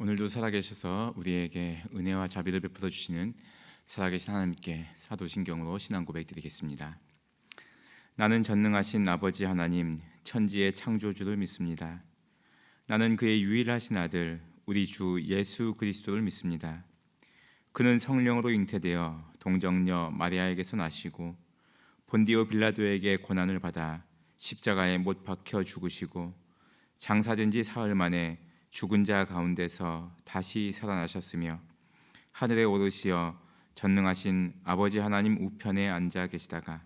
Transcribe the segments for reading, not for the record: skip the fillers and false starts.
오늘도 살아계셔서 우리에게 은혜와 자비를 베풀어 주시는 살아계신 하나님께 사도신경으로 신앙 고백드리겠습니다. 나는 전능하신 아버지 하나님, 천지의 창조주를 믿습니다. 나는 그의 유일하신 아들 우리 주 예수 그리스도를 믿습니다. 그는 성령으로 잉태되어 동정녀 마리아에게서 나시고 본디오 빌라도에게 고난을 받아 십자가에 못 박혀 죽으시고 장사된 지 사흘 만에 죽은 자 가운데서 다시 살아나셨으며 하늘에 오르시어 전능하신 아버지 하나님 우편에 앉아 계시다가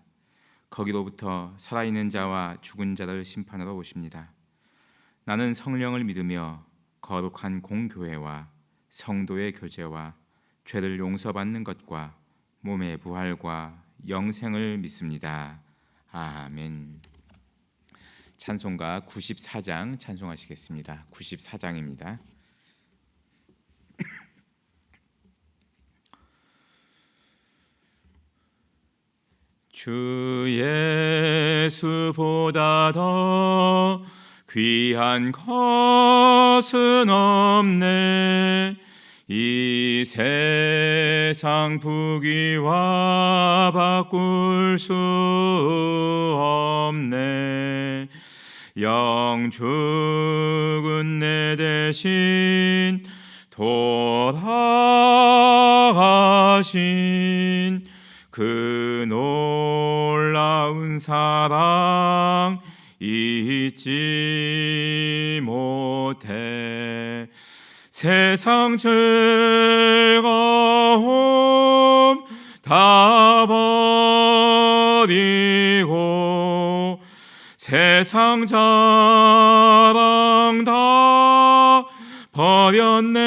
거기로부터 살아있는 자와 죽은 자를 심판하러 오십니다. 나는 성령을 믿으며 거룩한 공교회와 성도의 교제와 죄를 용서받는 것과 몸의 부활과 영생을 믿습니다. 아멘. 찬송가 94장 찬송하시겠습니다. 94장입니다. 주 예수보다 더 귀한 것은 없네. 이 세상 부귀와 바꿀 수 없네. 영 죽은 내 대신 돌아가신 그 놀라운 사랑 잊지 못해. 세상 즐거움 다 버리고 세상 자랑 다 버렸네.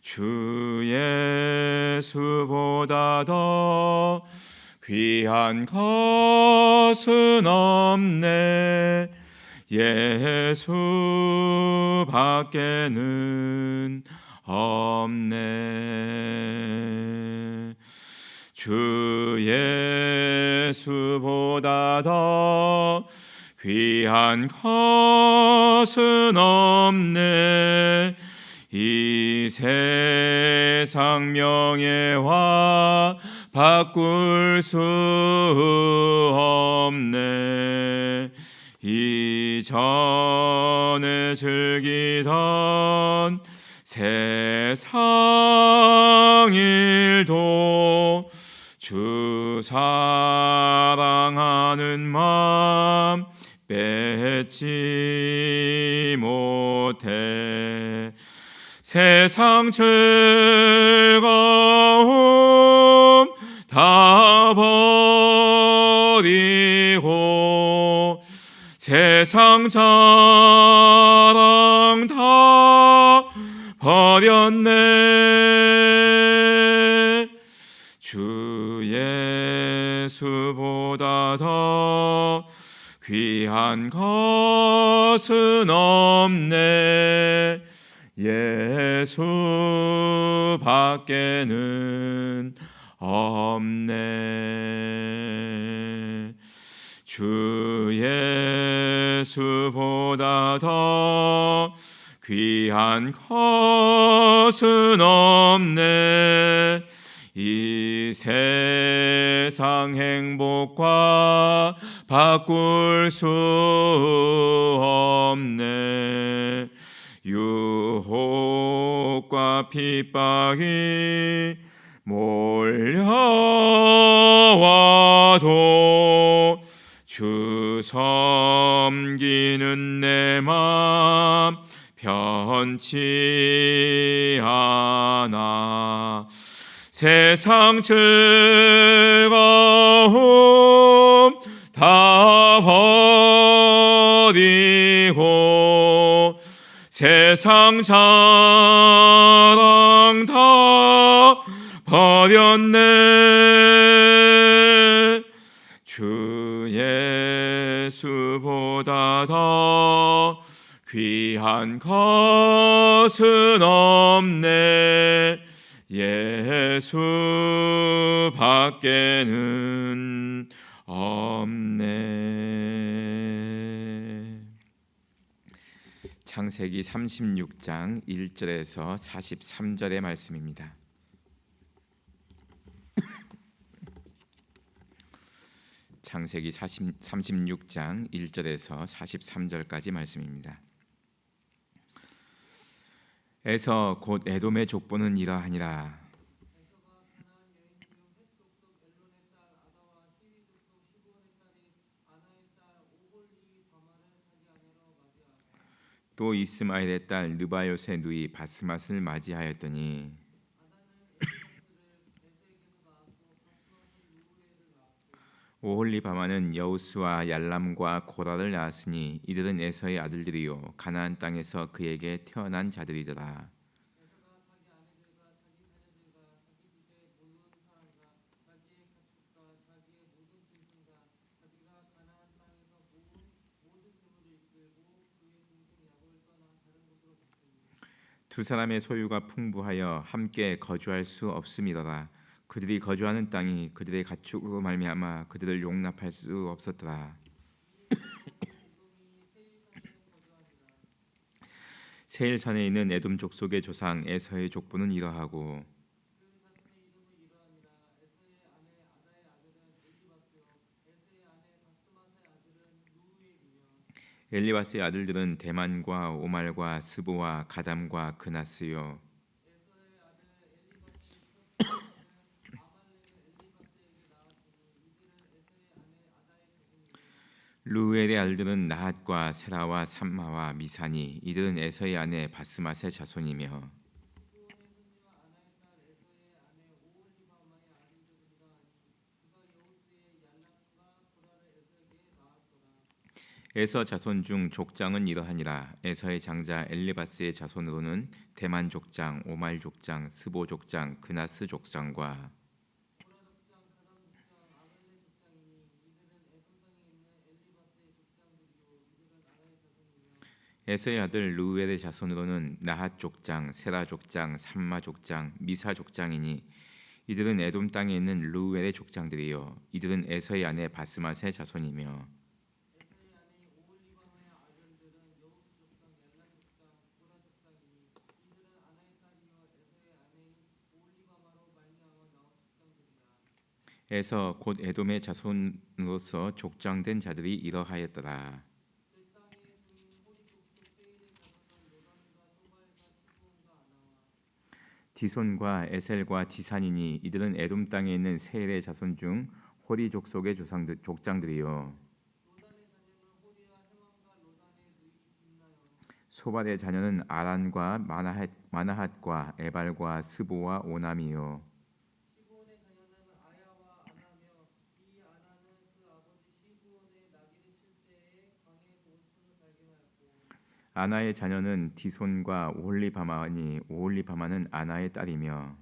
주 예수보다 더 귀한 것은 없네. 예수 밖에는 없네. 주 예수보다 더 귀한 것은 없네. 이 세상 명예와 바꿀 수 없네. 이전에 즐기던 세상 일도 주 사랑하는 마음 뺏지 못해. 세상 즐거움 다 버리고 세상 자랑 다 버렸네. 주 예수보다 더 귀한 것은 없네. 예수 밖에는 없네. 주 예수보다 더 귀한 것은 없네. 이 세상 행복과 바꿀 수 없네. 유혹과 핍박이 몰려와도 주 섬기는 내 맘 변치 않아. 세상 즐거움 다 버리고 세상 자랑 다 버렸네. 주 예수보다 더 귀한 것은 없네. 예수 밖에는 없네. 창세기 36장 1절에서 43절의 말씀입니다. 창세기 36장 1절에서 43절까지 말씀입니다. 에서 곧 에돔의 족보는 이러하니라. 또 이스마엘의 딸 느바요의 누이 바스맛을 맞이하였더니 오홀리바마는 여우스와 얄람과 고라를 낳았으니 이들은 에서의 아들들이요 가나안 땅에서 그에게 태어난 자들이더라. 두 사람의 소유가 풍부하여 함께 거주할 수 없음이더라. 그들이 거주하는 땅이 그들의 가축으로 말미암아 그들을 용납할 수 없었더라. 세일산에 있는 에돔 족속의 조상 에서의 족보는 이러하고 엘리바스의 아들들은 대만과 오말과 스보와 가담과 그나스요. 루엘의 아들들은 나핫과 세라와 삼마와 미사니 이들은 에서의 아내 바스맛의 자손이며 에서 자손 중 족장은 이러하니라. 에서의 장자 엘리바스의 자손으로는 대만 족장, 오말 족장, 스보 족장, 그나스 족장과 에서의 아들 루엘의 자손으로는 나핫 족장, 세라 족장, 삼마 족장, 미사 족장이니 이들은 에돔 땅에 있는 루엘의 족장들이요 이들은 에서의 아내 바스맛의 자손이며 에서 곧 에돔의 자손으로서 족장된 자들이 이러하였더라. 디손과 에셀과 디산이니 이들은 에돔 땅에 있는 세일의 자손 중 호리 족속의 족장들이요 소발의 자녀는 아란과 마나핫과 에발과 스보와 오남이요 아나의 자녀는 디손과 오홀리바마니 오홀리바마는 아나의 딸이며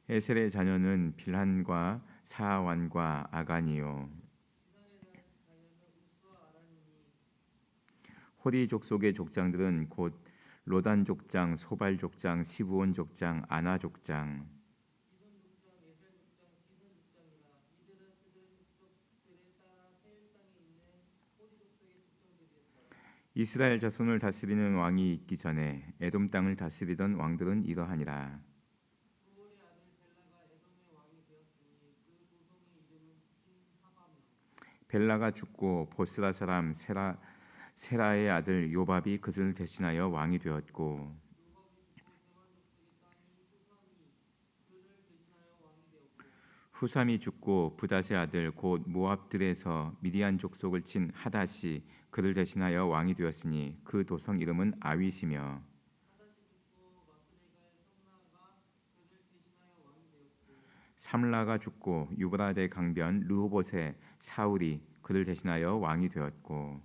에셀의 자녀는 빌한과 사완과 아간이요 호리 족속의 족장들은 곧 로단 족장, 소발 족장, 시브온 족장, 아나 족장 이스라엘 자손을 다스리는 왕이 있기 전에 에돔 땅을 다스리던 왕들은 이러하니라. 벨라가 죽고 보스라 사람 세라의 아들 요밥이 그들을 대신하여 왕이 되었고 후삼이 죽고 부닷의 아들 곧 모압들에서 미디안 족속을 친 하닷이 그를 대신하여 왕이 되었으니 그 도성 이름은 아윗이며 삼라가 죽고 유브라데 강변 르호봇의 사울이 그를 대신하여 왕이 되었고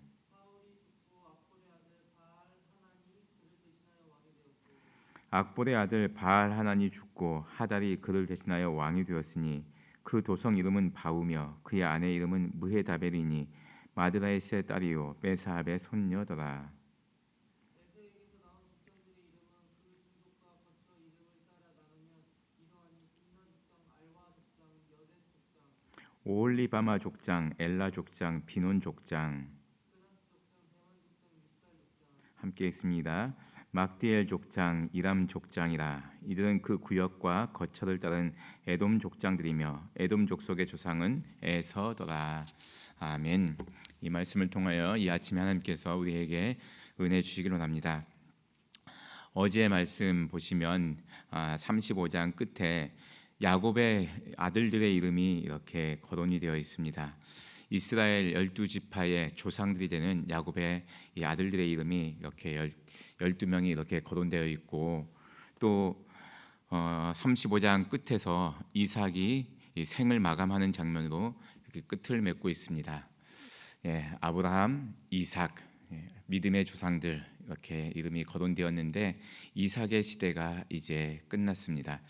악볼의 아들 바알 하난이 죽고 하달이 그를 대신하여 왕이 되었으니 그 도성 이름은 바우며 그의 아내 이름은 무헤다벨이니 마드라이스의 딸이요 메사압의 손녀더라. 오홀리바마 족장, 엘라 족장, 비논 족장. 함께 있습니다. 막디엘 족장, 이람 족장이라. 이들은 그 구역과 거처를 따른 에돔 족장들이며 에돔 족속의 조상은 에서더라. 아멘. 이 말씀을 통하여 이 아침에 하나님께서 우리에게 은혜 주시기를 원합니다. 어제의 말씀 보시면 35장 끝에 야곱의 아들들의 이름이 이렇게 거론이 되어 있습니다. 이스라엘 12지파의 조상들이 되는 야곱의 이 아들들의 이름이 이렇게 12명이 이렇게 거론되어 있고, 또 35장 끝에서 이삭이 이 생을 마감하는 장면으로 이렇게 끝을 맺고 있습니다. 아브라함, 이삭, 믿음의 조상들 이렇게 이름이 거론되었는데 이삭의 시대가 이제 끝났습니다.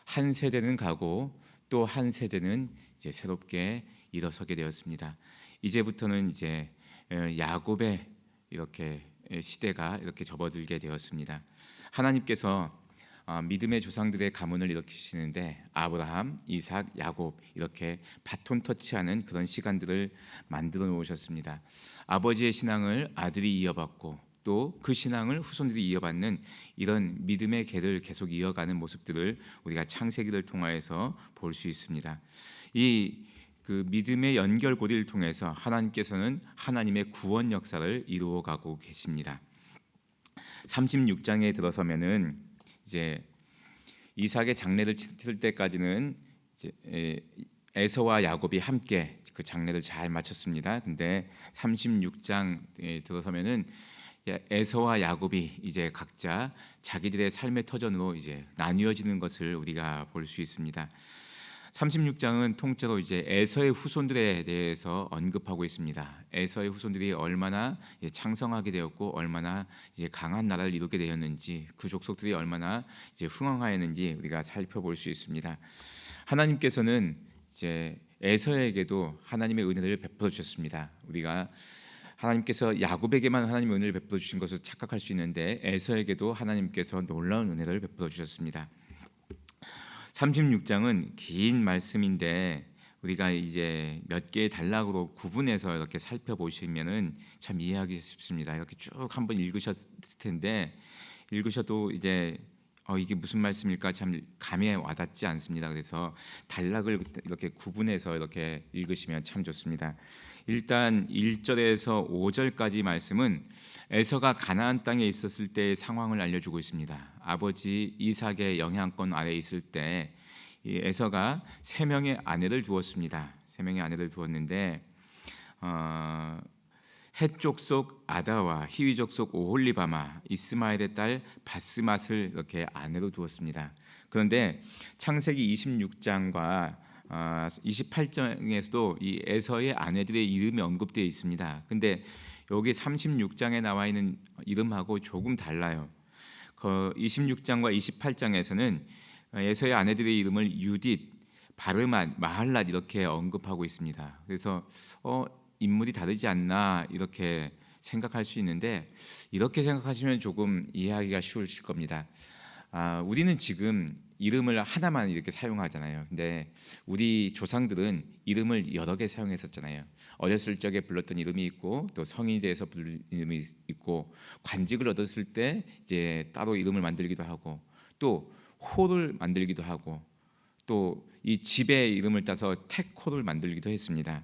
한 세대는 가고 또 한 세대는 이제 새롭게 일어서게 되었습니다. 이제부터는 이제 야곱의 이렇게 시대가 이렇게 접어들게 되었습니다. 하나님께서 믿음의 조상들의 가문을 일으키시는데 아브라함, 이삭, 야곱 이렇게 바톤 터치하는 그런 시간들을 만들어 놓으셨습니다. 아버지의 신앙을 아들이 이어받고 또 그 신앙을 후손들이 이어받는 이런 믿음의 계를 계속 이어가는 모습들을 우리가 창세기를 통하여서 볼 수 있습니다. 그 믿음의 연결고리를 통해서 하나님께서는 하나님의 구원 역사를 이루어가고 계십니다. 36장에 들어서면은 이제 이삭의 장례를 치를 때까지는 이제 에서와 야곱이 함께 그 장례를 잘 마쳤습니다. 근데 36장에 들어서면은 에서와 야곱이 이제 각자 자기들의 삶의 터전으로 이제 나뉘어지는 것을 우리가 볼 수 있습니다. 36장은 통째로 이제 에서의 후손들에 대해서 언급하고 있습니다. 에서의 후손들이 얼마나 창성하게 되었고 얼마나 이제 강한 나라를 이루게 되었는지, 그 족속들이 얼마나 이제 흥왕하였는지 우리가 살펴볼 수 있습니다. 하나님께서는 이제 에서에게도 하나님의 은혜를 베풀어 주셨습니다. 우리가 하나님께서 야곱에게만 하나님의 은혜를 베풀어 주신 것을 착각할 수 있는데 에서에게도 하나님께서 놀라운 은혜를 베풀어 주셨습니다. 36장은 긴 말씀인데 우리가 이제 몇 개의 단락으로 구분해서 이렇게 살펴보시면은 참 이해하기 쉽습니다. 이렇게 쭉 한번 읽으셨을 텐데 읽으셔도 이제 이게 무슨 말씀일까 참 감에 와닿지 않습니다. 그래서 단락을 이렇게 구분해서 이렇게 읽으시면 참 좋습니다. 일단 1절에서 5절까지 말씀은 에서가 가나안 땅에 있었을 때의 상황을 알려주고 있습니다. 아버지 이삭의 영향권 아래 있을 때 에서가 3명의 아내를 두었습니다. 3명의 아내를 두었는데 헷 족속 아다와 히위 족속 오홀리바마, 이스마엘의 딸 바스맛을 이렇게 아내로 두었습니다. 그런데 창세기 26장과 28장에서도 이 에서의 아내들의 이름이 언급되어 있습니다. 근데 여기 36장에 나와 있는 이름하고 조금 달라요. 26장과 28장에서는 에서의 아내들의 이름을 유딧, 바르맛, 마할랏 이렇게 언급하고 있습니다. 그래서 인물이 다르지 않나 이렇게 생각할 수 있는데 이렇게 생각하시면 조금 이해하기가 쉬우실 겁니다. 우리는 지금 이름을 하나만 이렇게 사용하잖아요. 근데 우리 조상들은 이름을 여러 개 사용했었잖아요. 어렸을 적에 불렀던 이름이 있고 또 성인이 돼서 부른 이름이 있고 관직을 얻었을 때 이제 따로 이름을 만들기도 하고 또 호를 만들기도 하고 또 이 집의 이름을 따서 택호를 만들기도 했습니다.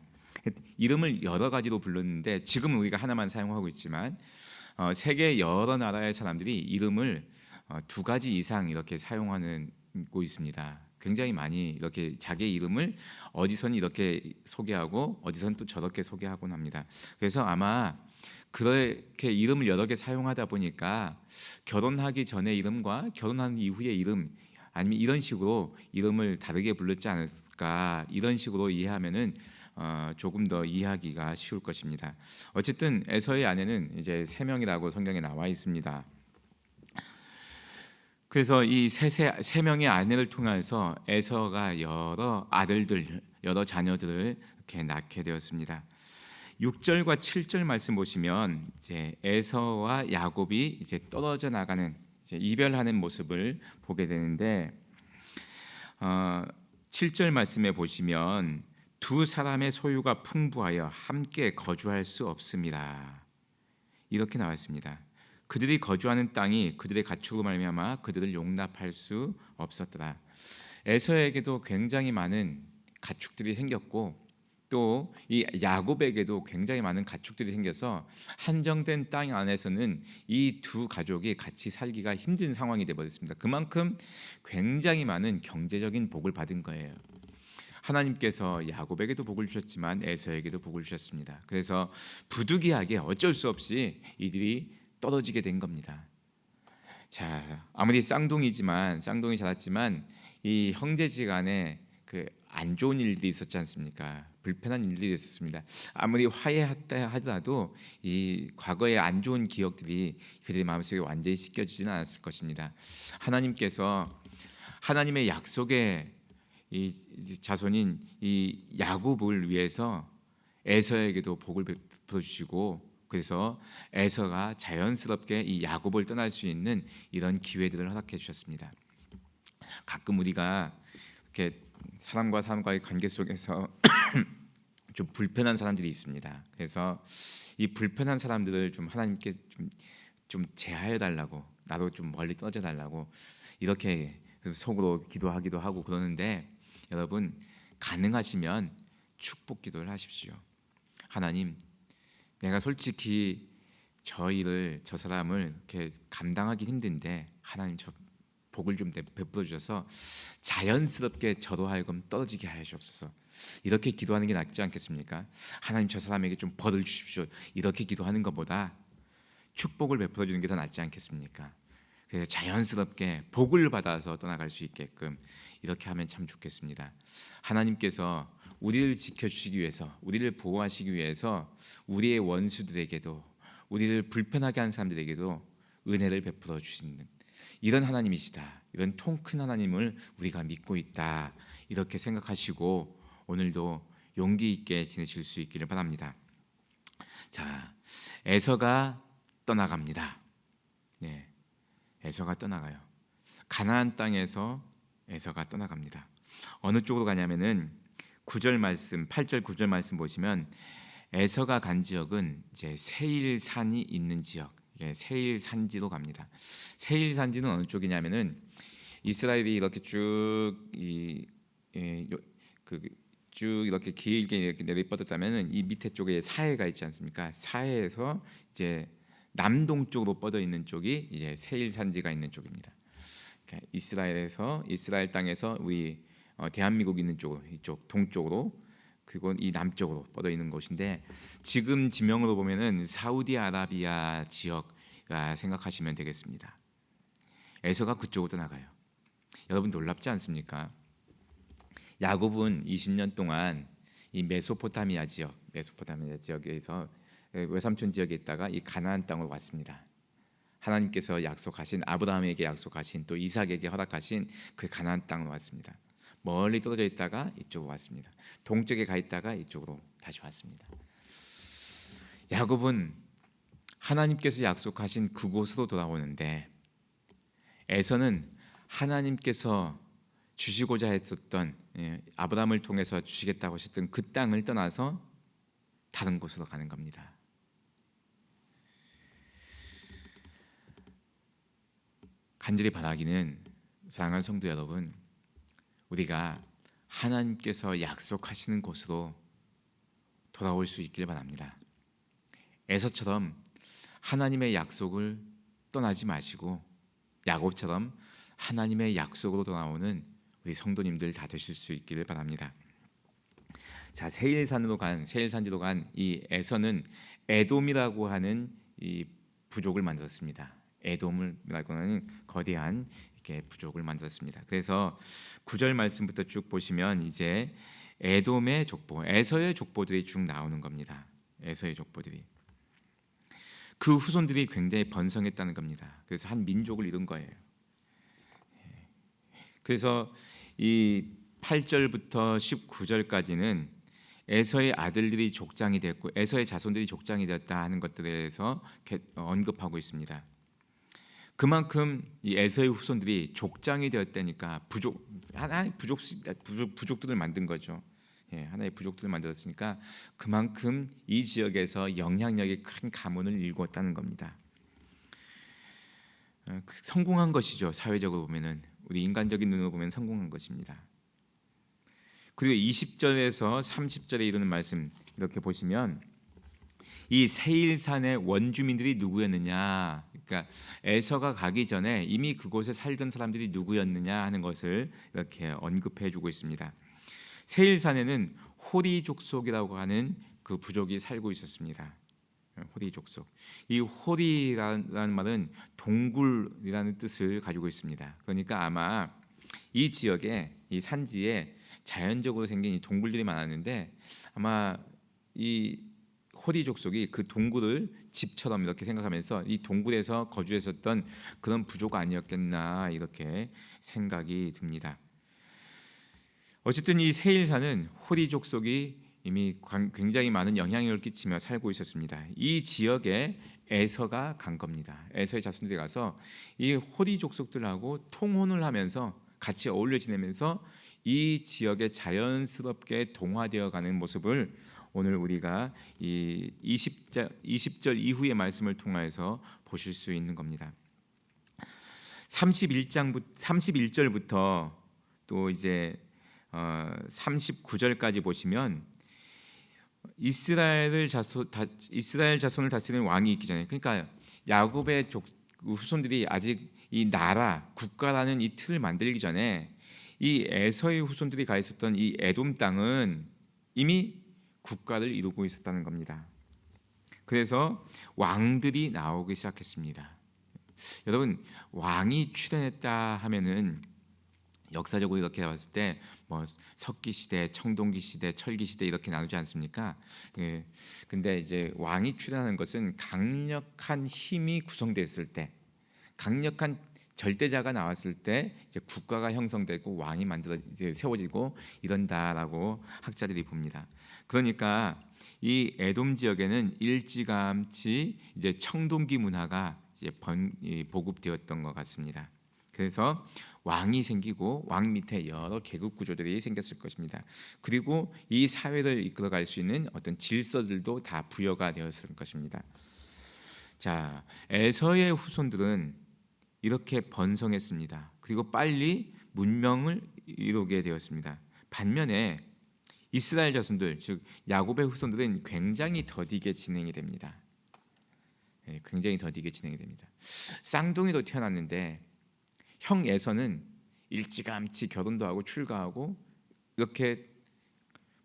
이름을 여러 가지로 불렀는데 지금은 우리가 하나만 사용하고 있지만 세계 여러 나라의 사람들이 이름을 2가지 이상 이렇게 사용하고 있습니다. 굉장히 많이 이렇게 자기의 이름을 어디선 이렇게 소개하고 어디선 또 저렇게 소개하곤 합니다. 그래서 아마 그렇게 이름을 여러 개 사용하다 보니까 결혼하기 전의 이름과 결혼한 이후의 이름 아니면 이런 식으로 이름을 다르게 불렀지 않을까, 이런 식으로 이해하면은 조금 더 이해하기가 쉬울 것입니다. 어쨌든 에서의 아내는 이제 3명이라고 성경에 나와 있습니다. 그래서 이 세 명의 아내를 통해서 에서가 여러 아들들, 여러 자녀들을 이렇게 낳게 되었습니다. 6절과 7절 말씀 보시면 이제 에서와 야곱이 이제 떨어져 나가는, 이제 이별하는 모습을 보게 되는데 7절 말씀에 보시면 두 사람의 소유가 풍부하여 함께 거주할 수 없습니다. 이렇게 나왔습니다. 그들이 거주하는 땅이 그들의 가축으로 말미암아 그들을 용납할 수 없었더라. 에서에게도 굉장히 많은 가축들이 생겼고 또 이 야곱에게도 굉장히 많은 가축들이 생겨서 한정된 땅 안에서는 이 두 가족이 같이 살기가 힘든 상황이 되어버렸습니다. 그만큼 굉장히 많은 경제적인 복을 받은 거예요. 하나님께서 야곱에게도 복을 주셨지만 에서에게도 복을 주셨습니다. 그래서 부득이하게 어쩔 수 없이 이들이 떨어지게 된 겁니다. 자, 아무리 쌍둥이 자랐지만 이 형제지간에 그 안 좋은 일들이 있었지 않습니까? 불편한 일들이 있었습니다. 아무리 화해했다 하더라도 이 과거의 안 좋은 기억들이 그들의 마음속에 완전히 씻겨지지는 않았을 것입니다. 하나님께서 하나님의 약속의 이 자손인 이 야곱을 위해서 에서에게도 복을 베풀어 주시고 그래서 에서가 자연스럽게 이 야곱을 떠날 수 있는 이런 기회들을 허락해 주셨습니다. 가끔 우리가 이렇게 사람과 사람과의 관계 속에서 좀 불편한 사람들이 있습니다. 그래서 이 불편한 사람들을 좀 하나님께 좀 제하여 달라고, 나도 좀 멀리 떨어져 달라고 이렇게 속으로 기도하기도 하고 그러는데 여러분 가능하시면 축복 기도를 하십시오. 하나님, 내가 솔직히 저 사람을 이렇게 감당하기 힘든데 하나님 저 복을 좀 베풀어 주셔서 자연스럽게 저로 하여금 떨어지게 하여 주옵소서. 이렇게 기도하는 게 낫지 않겠습니까? 하나님 저 사람에게 좀 벌을 주십시오. 이렇게 기도하는 것보다 축복을 베풀어 주는 게 더 낫지 않겠습니까? 그래서 자연스럽게 복을 받아서 떠나갈 수 있게끔 이렇게 하면 참 좋겠습니다. 하나님께서 우리를 지켜주시기 위해서, 우리를 보호하시기 위해서 우리의 원수들에게도, 우리를 불편하게 한 사람들에게도 은혜를 베풀어 주시는 이런 하나님이시다. 이런 통 큰 하나님을 우리가 믿고 있다. 이렇게 생각하시고 오늘도 용기 있게 지내실 수 있기를 바랍니다. 자, 에서가 떠나갑니다. 네, 에서가 떠나가요. 가나안 땅에서 에서가 떠나갑니다. 어느 쪽으로 가냐면은 9절 말씀, 8절 9절 말씀 보시면 에서가 간 지역은 이제 세일산이 있는 지역, 세일 산지로 갑니다. 세일 산지는 어느 쪽이냐면은 이스라엘이 이렇게 쭉 이렇게 길게 이렇게 내리뻗었다면은 이 밑에 쪽에 사해가 있지 않습니까? 사해에서 이제 남동쪽으로 뻗어 있는 쪽이 이제 세일 산지가 있는 쪽입니다. 그러니까 이스라엘 땅에서 우리 대한민국 있는 쪽, 이쪽 동쪽으로 그리고 이 남쪽으로 뻗어 있는 곳인데 지금 지명으로 보면은 사우디아라비아 지역가 생각하시면 되겠습니다. 에서가 그쪽으로 떠나가요. 여러분 놀랍지 않습니까? 야곱은 20년 동안 이 메소포타미아 지역에서 외삼촌 지역에 있다가 이 가나안 땅으로 왔습니다. 하나님께서 약속하신 아브라함에게 약속하신 또 이삭에게 허락하신 그 가나안 땅으로 왔습니다. 멀리 떨어져 있다가 이쪽으로 왔습니다. 동쪽에 가 있다가 이쪽으로 다시 왔습니다. 야곱은 하나님께서 약속하신 그곳으로 돌아오는데 에서는 하나님께서 주시고자 했었던 아브라함을 통해서 주시겠다고 하셨던 그 땅을 떠나서 다른 곳으로 가는 겁니다. 간절히 바라기는 사랑하는 성도 여러분, 우리가 하나님께서 약속하시는 곳으로 돌아올 수 있길 바랍니다. 에서처럼 하나님의 약속을 떠나지 마시고 야곱처럼 하나님의 약속으로 돌아오는 우리 성도님들 다 되실 수 있기를 바랍니다. 자, 세일산지로 간 이 에서는 에돔이라고 하는 이 부족을 만들었습니다. 에돔이라고 하는 거대한 이렇게 부족을 만들었습니다. 그래서 9절 말씀부터 쭉 보시면 이제 에돔의 족보, 에서의 족보들이 쭉 나오는 겁니다. 에서의 족보들이 그 후손들이 굉장히 번성했다는 겁니다. 그래서 한 민족을 이룬 거예요. 그래서 이 8절부터 19절까지는 에서의 아들들이 족장이 됐고 에서의 자손들이 족장이 되었다 하는 것들에 대해서 언급하고 있습니다. 그만큼 이 에서의 후손들이 족장이 되었다니까 부족들을 만든 거죠. 하나의 부족들을 만들었으니까 그만큼 이 지역에서 영향력이 큰 가문을 일구었다는 겁니다. 성공한 것이죠. 사회적으로 보면은, 우리 인간적인 눈으로 보면 성공한 것입니다. 그리고 20절에서 30절에 이르는 말씀 이렇게 보시면, 이 세일산의 원주민들이 누구였느냐, 그러니까 에서가 가기 전에 이미 그곳에 살던 사람들이 누구였느냐 하는 것을 이렇게 언급해 주고 있습니다. 세일산에는 호리 족속이라고 하는 그 부족이 살고 있었습니다. 호리 족속. 이 호리라는 말은 동굴이라는 뜻을 가지고 있습니다. 그러니까 아마 이 지역에, 이 산지에 자연적으로 생긴 이 동굴들이 많았는데, 아마 이 호리 족속이 그 동굴을 집처럼 이렇게 생각하면서 이 동굴에서 거주했었던 그런 부족 아니었겠나, 이렇게 생각이 듭니다. 어쨌든 이 세일산은 호리 족속이 이미 굉장히 많은 영향력을 끼치며 살고 있었습니다. 이 지역에 에서가 간 겁니다. 에서의 자손들이 가서 이 호리 족속들하고 통혼을 하면서 같이 어울려 지내면서 이 지역에 자연스럽게 동화되어 가는 모습을 오늘 우리가 이 20절 이후의 말씀을 통해서 보실 수 있는 겁니다. 31절부터 또 이제 39절까지 보시면 이스라엘 자손을 다스리는 왕이 있기 전에, 그러니까 야곱의 후손들이 아직 이 나라, 국가라는 이 틀을 만들기 전에 이 에서의 후손들이 가 있었던 이 에돔 땅은 이미 국가를 이루고 있었다는 겁니다. 그래서 왕들이 나오기 시작했습니다. 여러분, 왕이 출현했다 하면은 역사적으로 이렇게 봤을 때 뭐 석기 시대, 청동기 시대, 철기 시대 이렇게 나누지 않습니까? 근데 이제 왕이 출현하는 것은 강력한 힘이 구성됐을 때, 강력한 절대자가 나왔을 때 이제 국가가 형성되고 왕이 이제 세워지고 이런다라고 학자들이 봅니다. 그러니까 이 에돔 지역에는 일찌감치 이제 청동기 문화가 이제 보급되었던 것 같습니다. 그래서 왕이 생기고 왕 밑에 여러 계급 구조들이 생겼을 것입니다. 그리고 이 사회를 이끌어갈 수 있는 어떤 질서들도 다 부여가 되었을 것입니다. 자, 에서의 후손들은 이렇게 번성했습니다. 그리고 빨리 문명을 이루게 되었습니다. 반면에 이스라엘 자손들, 즉 야곱의 후손들은 굉장히 더디게 진행이 됩니다. 굉장히 더디게 진행이 됩니다. 쌍둥이로 태어났는데 형 에서는 일찌감치 결혼도 하고 출가하고 이렇게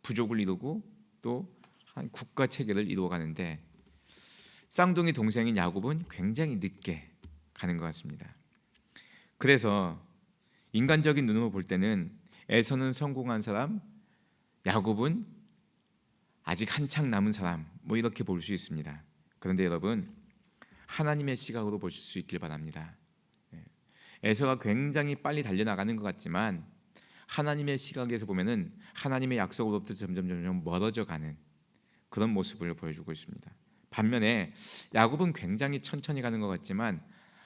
부족을 이루고 또 한 국가 체계를 이루어가는데, 쌍둥이 동생인 야곱은 굉장히 늦게 가는 것 같습니다. 그래서 인간적인 눈으로 볼 때는 에서는 성공한 사람, 야곱은 아직 한창 남은 사람, 뭐 이렇게 볼 수 있습니다. 그런데 여러분, 하나님의 시각으로 보실 수 있길 바랍니다. 에서가 굉장히 빨리 달려나가는 것 같지만 하나님의 시각에서 보면은 하나님의 약속으로부터 점점 멀어져 가는 그런 모습을 보여주고 있습니다. 반면에 야곱은 굉장히 천천히 가는 것 같지만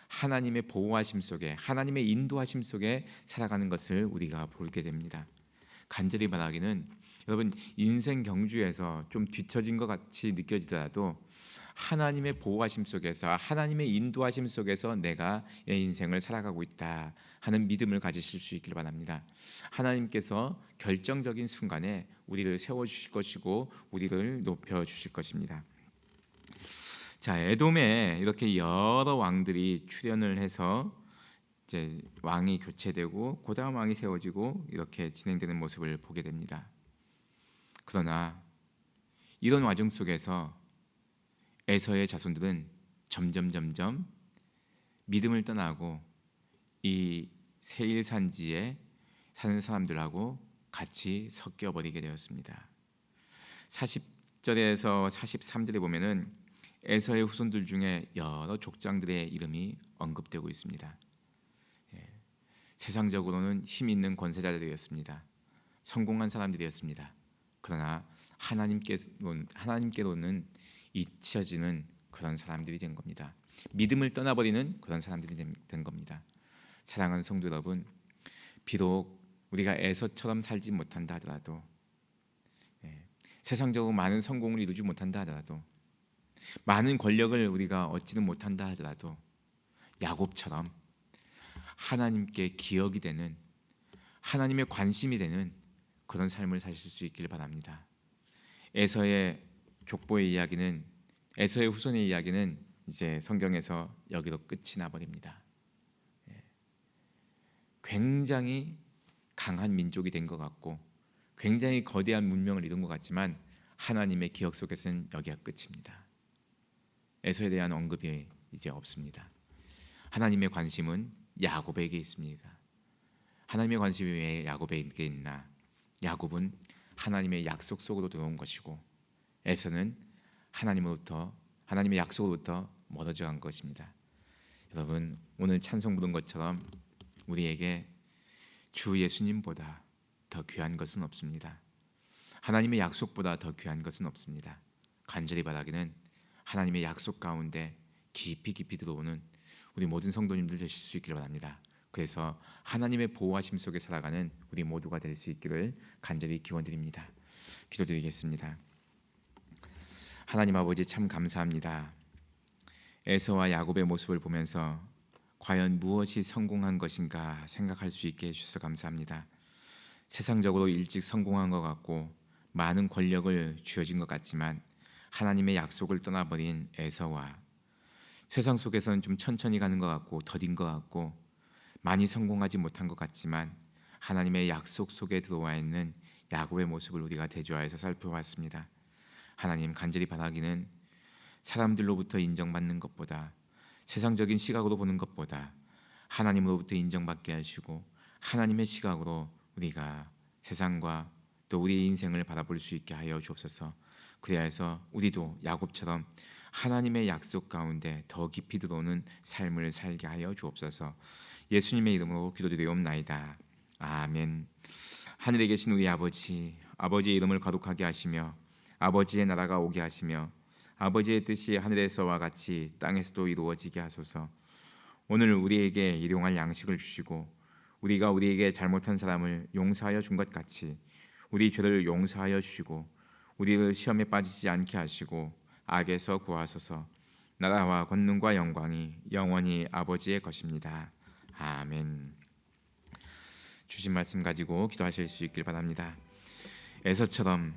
하나님의 보호하심 속에, 하나님의 인도하심 속에 살아가는 것을 우리가 보게 됩니다. 간절히 말하기는 여러분, 인생 경주에서 좀 뒤처진 것 같이 느껴지더라도 하나님의 보호하심 속에서, 하나님의 인도하심 속에서 내가 내 인생을 살아가고 있다 하는 믿음을 가지실 수 있기를 바랍니다. 하나님께서 결정적인 순간에 우리를 세워주실 것이고 우리를 높여주실 것입니다. 자, 에돔에 이렇게 여러 왕들이 출현을 해서 이제 왕이 교체되고 그다음 왕이 세워지고 이렇게 진행되는 모습을 보게 됩니다. 그러나 이런 와중 속에서 에서의 자손들은 점점 믿음을 떠나고 이 세일 산지에 사는 사람들하고 같이 섞여 버리게 되었습니다. 40절에서 43절에 보면은 에서의 후손들 중에 여러 족장들의 이름이 언급되고 있습니다. 세상적으로는 힘 있는 권세자들이었습니다. 성공한 사람들이었습니다. 그러나 하나님께로는 잊혀지는 그런 사람들이 된 겁니다. 믿음을 떠나버리는 그런 사람들이 된 겁니다. 사랑하는 성도 여러분, 비록 우리가 에서처럼 살지 못한다 하더라도 세상적으로 많은 성공을 이루지 못한다 하더라도, 많은 권력을 우리가 얻지는 못한다 하더라도 야곱처럼 하나님께 기억이 되는, 하나님의 관심이 되는 그런 삶을 사실 수 있길 바랍니다. 에서의 족보의 이야기는, 에서의 후손의 이야기는 이제 성경에서 여기로 끝이 나버립니다. 굉장히 강한 민족이 된 것 같고 굉장히 거대한 문명을 이룬 것 같지만 하나님의 기억 속에서는 여기가 끝입니다. 에서에 대한 언급이 이제 없습니다. 하나님의 관심은 야곱에게 있습니다. 하나님의 관심이 왜 야곱에게 있나? 야곱은 하나님의 약속 속으로 들어온 것이고 에서는 하나님의 약속으로부터 멀어져 간 것입니다. 여러분, 오늘 찬송 부른 것처럼 우리에게 주 예수님보다 더 귀한 것은 없습니다. 하나님의 약속보다 더 귀한 것은 없습니다. 간절히 바라기는 하나님의 약속 가운데 깊이 들어오는 우리 모든 성도님들 되실 수 있기를 바랍니다. 그래서 하나님의 보호하심 속에 살아가는 우리 모두가 될 수 있기를 간절히 기원드립니다. 기도드리겠습니다. 하나님 아버지, 참 감사합니다. 에서와 야곱의 모습을 보면서 과연 무엇이 성공한 것인가 생각할 수 있게 해주셔서 감사합니다. 세상적으로 일찍 성공한 것 같고 많은 권력을 쥐어진 것 같지만 하나님의 약속을 떠나버린 에서와 세상 속에서는 좀 천천히 가는 것 같고 더딘 것 같고 많이 성공하지 못한 것 같지만 하나님의 약속 속에 들어와 있는 야곱의 모습을 우리가 대조하여서 살펴봤습니다. 하나님, 간절히 바라기는 사람들로부터 인정받는 것보다, 세상적인 시각으로 보는 것보다 하나님으로부터 인정받게 하시고 하나님의 시각으로 우리가 세상과 또 우리의 인생을 바라볼 수 있게 하여 주옵소서. 그리하여서 우리도 야곱처럼 하나님의 약속 가운데 더 깊이 들어오는 삶을 살게 하여 주옵소서. 예수님의 이름으로 기도드리옵나이다. 아멘. 하늘에 계신 우리 아버지, 아버지의 이름을 거룩하게 하시며 아버지의 나라가 오게 하시며 아버지의 뜻이 하늘에서와 같이 땅에서도 이루어지게 하소서. 오늘 우리에게 일용할 양식을 주시고 우리가 우리에게 잘못한 사람을 용서하여 준 것 같이 우리 죄를 용서하여 주시고 우리를 시험에 빠지지 않게 하시고 악에서 구하소서. 나라와 권능과 영광이 영원히 아버지의 것입니다. 아멘. 주신 말씀 가지고 기도하실 수 있길 바랍니다. 에서처럼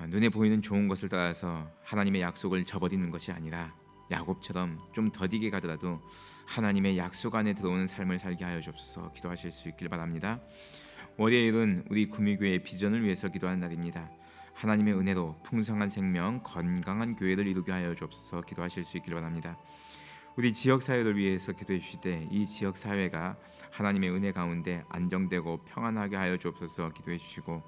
눈에 보이는 좋은 것을 따라서 하나님의 약속을 저버리는 것이 아니라 야곱처럼 좀 더디게 가더라도 하나님의 약속 안에 들어오는 삶을 살게 하여 주옵소서. 기도하실 수 있길 바랍니다. 월요일은 우리 구미교회의 비전을 위해서 기도하는 날입니다. 하나님의 은혜로 풍성한 생명, 건강한 교회를 이루게 하여 주옵소서. 기도하실 수 있길 바랍니다. 우리 지역 사회를 위해서 기도해 주시되 이 지역 사회가 하나님의 은혜 가운데 안정되고 평안하게 하여 주옵소서. 기도해 주시고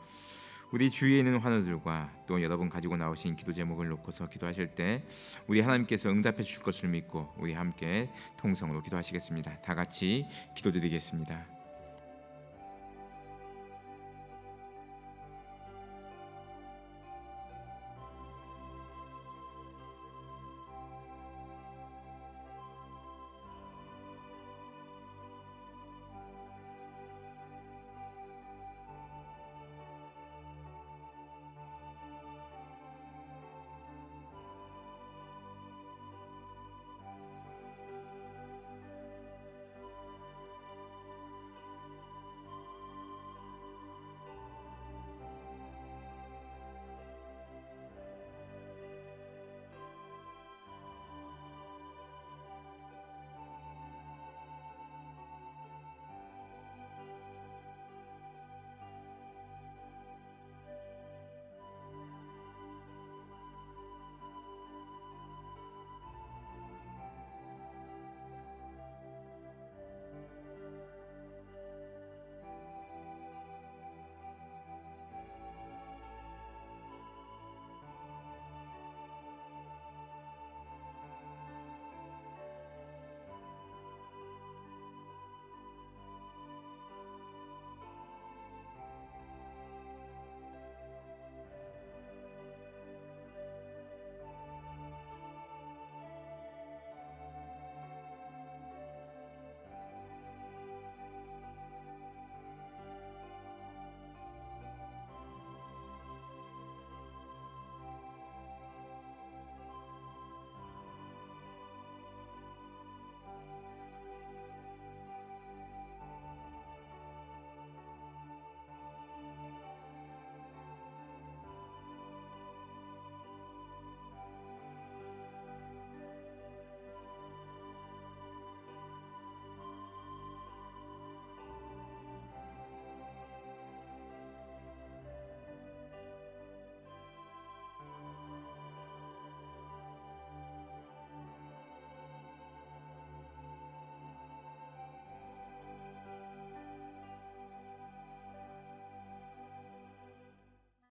우리 주위에 있는 환우들과 또 여러분 가지고 나오신 기도 제목을 놓고서 기도하실 때 우리 하나님께서 응답해 주실 것을 믿고 우리 함께 통성으로 기도하시겠습니다. 다 같이 기도드리겠습니다.